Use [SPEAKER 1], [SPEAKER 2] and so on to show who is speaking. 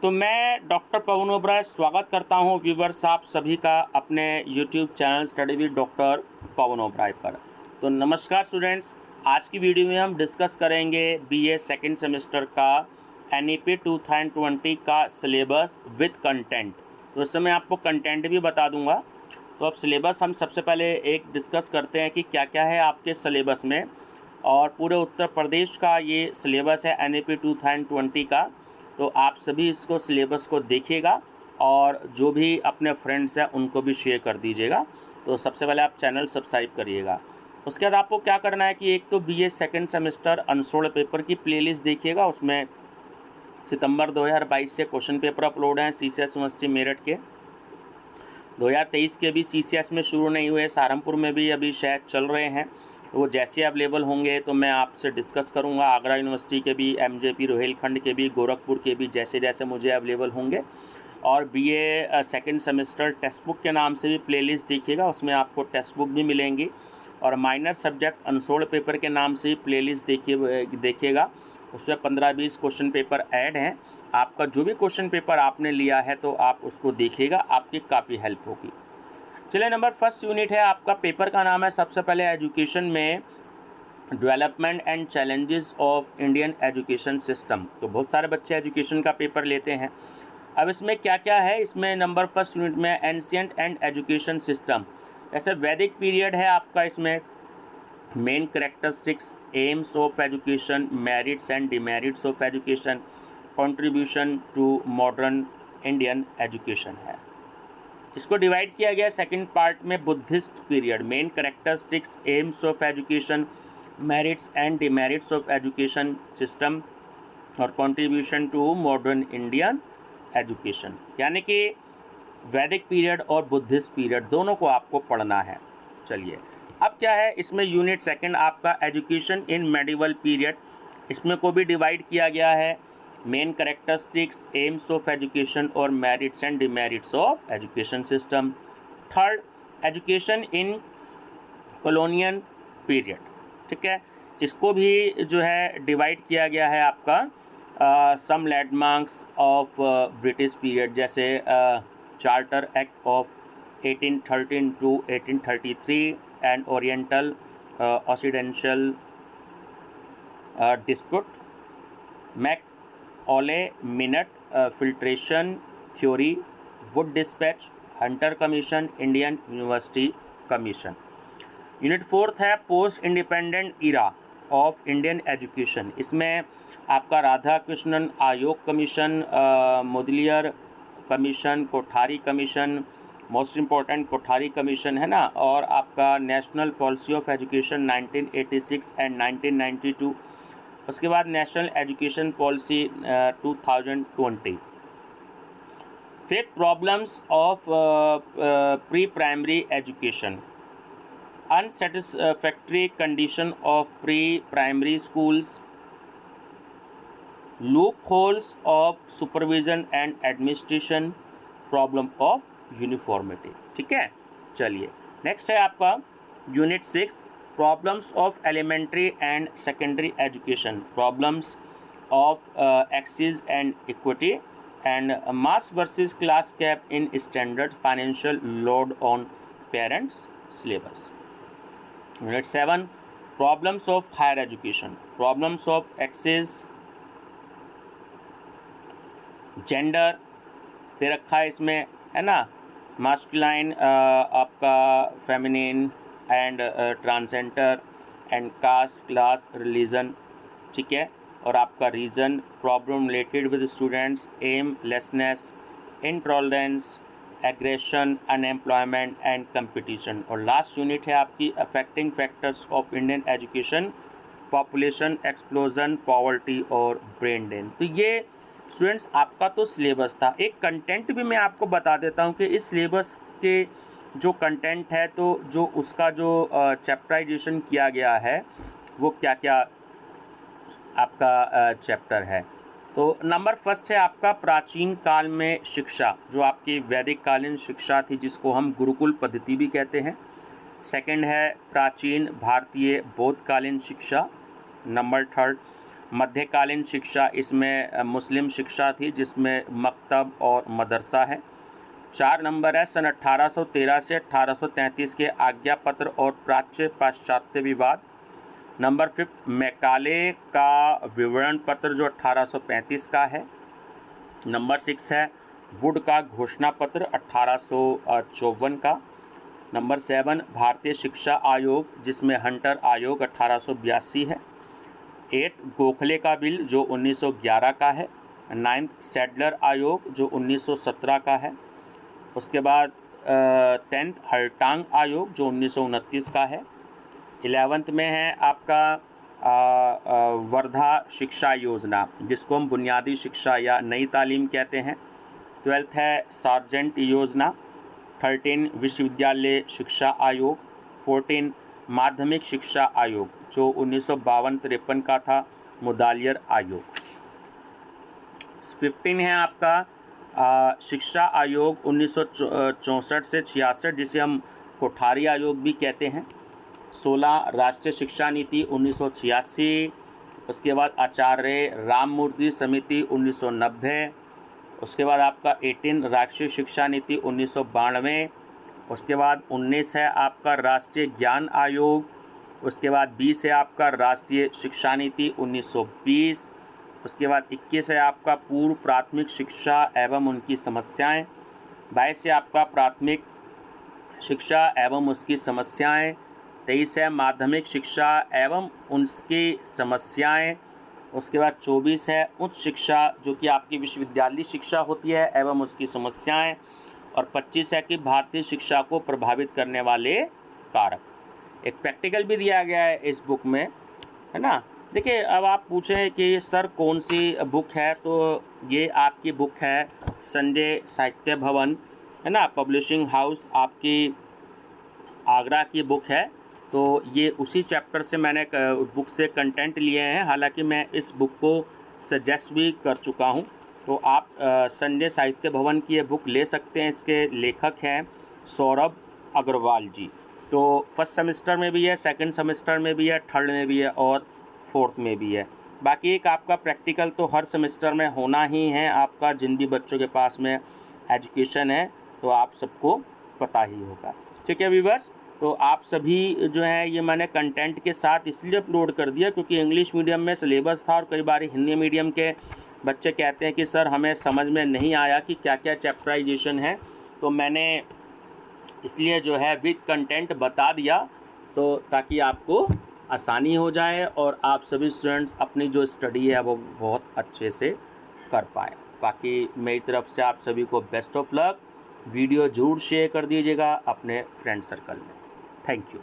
[SPEAKER 1] तो मैं डॉक्टर पवन ओबराय स्वागत करता हूं व्यूवर्स आप सभी का अपने YouTube channel study with doctor Pawan Oberoi पर। तो नमस्कार स्टूडेंट्स, आज की वीडियो में हम डिस्कस करेंगे बीए सेकंड सेमेस्टर का एनईपी 2020 का सिलेबस विद कंटेंट। तो इस समय आपको कंटेंट भी बता दूंगा। तो अब सिलेबस हम सबसे पहले एक डिस्कस करते हैं कि क्या क्या है आपके सिलेबस में। और पूरे उत्तर प्रदेश का ये सिलेबस है एनईपी 2020 का। तो आप सभी इसको सिलेबस को देखिएगा और जो भी अपने फ्रेंड्स हैं उनको भी शेयर कर दीजिएगा। तो सबसे पहले आप चैनल सब्सक्राइब करिएगा। उसके बाद आपको क्या करना है कि एक तो BA second semester unsold paper की प्लेलिस्ट देखिएगा। उसमें सितंबर 2022 से क्वेश्चन पेपर अपलोड हैं सीसीएस यूनिवर्सिटी मेरठ के। 2023 के भी सीसीएस में शुरू नहीं हुए, सहारनपुर में भी अभी शायद चल रहे हैं। तो वो जैसे अवेलेबल होंगे तो मैं आपसे डिस्कस करूंगा। आगरा यूनिवर्सिटी के भी, एमजेपी रोहिलखंड के भी, गोरखपुर के भी जैसे जैसे मुझे अवेलेबल होंगे। और BA second semester text book के नाम से भी प्लेलिस्ट देखिएगा, उसमें आपको टेक्स्ट बुक भी मिलेंगी। और माइनर सब्जेक्ट अनसोल्ड पेपर के नाम से ही प्लेलिस्ट देखिएगा, उसमें 15-20 क्वेश्चन पेपर ऐड हैं। आपका जो भी क्वेश्चन पेपर आपने लिया है तो आप उसको देखिएगा, आपकी काफ़ी हेल्प होगी। चलिए, नंबर फर्स्ट यूनिट है आपका, पेपर का नाम है सबसे पहले एजुकेशन में development and challenges of Indian education system. तो बहुत सारे बच्चे एजुकेशन का पेपर लेते हैं। अब इसमें क्या क्या है, इसमें नंबर फर्स्ट यूनिट में एंशिएंट एंड एजुकेशन सिस्टम, जैसे वैदिक पीरियड है आपका। इसमें main characteristics, aims of education, merits and demerits of education, contribution to modern Indian education है। इसको डिवाइड किया गया सेकंड पार्ट में Buddhist period, main characteristics, aims of education, merits and demerits of education system और contribution to modern Indian education. यानी कि वैदिक period और बुद्धिस्ट पीरियड दोनों को आपको पढ़ना है। चलिए, अब क्या है इसमें यूनिट सेकंड आपका एजुकेशन इन मेडिवल पीरियड, इसमें को भी डिवाइड किया गया है main characteristics, aims of education और merits and demerits of education system. Third, education in colonial period, ठीक है, इसको भी जो है डिवाइड किया गया है आपका some landmarks of British period, जैसे charter act of 1813 to 1833 and oriental occidental dispute, Macaulay minute filtration theory, Wood dispatch, Hunter commission, Indian university commission. Unit fourth है post independent era of Indian education, इसमें आपका Radhakrishnan आयोग commission, Mudaliar commission, Kothari commission, most important Kothari commission है ना, और आपका national policy of education 1986 and 1992, उसके बाद नेशनल एजुकेशन पॉलिसी 2020। फिर problems of pre primary education, unsatisfactory condition of pre-primary schools, loopholes of supervision and administration, problem of uniformity। ठीक है, चलिए नेक्स्ट है आपका unit 6 problems of elementary and secondary education, problems of access and equity and mass versus class gap in standard financial load on parents syllabus. Unit 7 problems of higher education, problems of access, gender दे रखा है इसमें है ना, masculine, आपका feminine and transgender and caste, class, religion, ठीक है, और आपका region, problem related with students, aimlessness, intolerance, aggression, unemployment and competition. और लास्ट यूनिट है आपकी affecting factors of Indian education, population explosion, poverty और ब्रेन ड्रेन। तो ये स्टूडेंट्स आपका तो सिलेबस था। एक कंटेंट भी मैं आपको बता देता हूँ कि इस सिलेबस के जो कंटेंट है, तो जो उसका जो चैप्टराइजेशन किया गया है वो क्या क्या आपका चैप्टर है। तो नंबर फर्स्ट है आपका प्राचीन काल में शिक्षा, जो आपकी वैदिक कालीन शिक्षा थी जिसको हम गुरुकुल पद्धति भी कहते हैं। सेकंड है प्राचीन भारतीय बौद्धकालीन शिक्षा। नंबर थर्ड मध्यकालीन शिक्षा, इसमें मुस्लिम शिक्षा थी जिसमें मकतब और मदरसा है। 4 नंबर है सन 1813 से 1833 के आज्ञा पत्र और प्राच्य पाश्चात्य विवाद। नंबर 5 मैकाले का विवरण पत्र जो 1835 का है। नंबर 6 है वुड का घोषणा पत्र 1854 का। नंबर 7 भारतीय शिक्षा आयोग जिसमें हंटर आयोग 1882 है। 8 गोखले का बिल जो 1911 का है। 9 सैडलर आयोग जो 1917 का है। उसके बाद 10 हल्टांग आयोग जो 1929 का है। 11th में है आपका वर्धा शिक्षा योजना जिसको हम बुनियादी शिक्षा या नई तालीम कहते हैं। 12th है सार्जेंट योजना। 13 विश्वविद्यालय शिक्षा आयोग। 14 माध्यमिक शिक्षा आयोग जो 1952-53 का था, मुदालियर आयोग। 15 है आपका शिक्षा आयोग 1964 से 66 जिसे हम कोठारी आयोग भी कहते हैं। 16 राष्ट्रीय शिक्षा नीति 1986। उसके बाद आचार्य राममूर्ति समिति 1990। उसके बाद आपका 18 राष्ट्रीय शिक्षा नीति 1992। उसके बाद 19 है आपका राष्ट्रीय ज्ञान आयोग। उसके बाद 20 है आपका राष्ट्रीय शिक्षा नीति 1920। उसके बाद 21 है आपका पूर्व प्राथमिक शिक्षा एवं उनकी समस्याएं। 22 है आपका प्राथमिक शिक्षा एवं उसकी समस्याएं। 23 है माध्यमिक शिक्षा एवं उनकी समस्याएं। उसके बाद 24 है उच्च शिक्षा जो कि आपकी विश्वविद्यालय शिक्षा होती है एवं उसकी समस्याएं। और 25 है कि भारतीय शिक्षा को प्रभावित करने वाले कारक। एक प्रैक्टिकल भी दिया गया है इस बुक में, है ना। देखिए, अब आप पूछें कि सर कौन सी बुक है, तो ये आपकी बुक है संजय साहित्य भवन, है ना, पब्लिशिंग हाउस आपकी आगरा की बुक है। तो ये उसी चैप्टर से मैंने बुक से कंटेंट लिए हैं। हालांकि मैं इस बुक को सजेस्ट भी कर चुका हूँ। तो आप संजय साहित्य भवन की ये बुक ले सकते हैं। इसके लेखक हैं सौरभ अग्रवाल जी। तो फर्स्ट सेमेस्टर में भी है, सेकंड सेमेस्टर में भी है, थर्ड में भी है और फोर्थ में भी है। बाकी एक आपका प्रैक्टिकल तो हर सेमेस्टर में होना ही है आपका, जिन भी बच्चों के पास में एजुकेशन है तो आप सबको पता ही होगा। ठीक है व्यूअर्स, तो आप सभी जो है ये मैंने कंटेंट के साथ इसलिए अपलोड कर दिया क्योंकि इंग्लिश मीडियम में सिलेबस था और कई बार हिंदी मीडियम के बच्चे कहते हैं कि सर हमें समझ में नहीं आया कि क्या क्या चैप्टराइजेशन है। तो मैंने इसलिए जो है विद कंटेंट बता दिया, तो ताकि आपको आसानी हो जाए और आप सभी स्टूडेंट्स अपनी जो स्टडी है वो बहुत अच्छे से कर पाए। बाकी मेरी तरफ से आप सभी को बेस्ट ऑफ लक। वीडियो ज़रूर शेयर कर दीजिएगा अपने फ्रेंड सर्कल में। Thank you.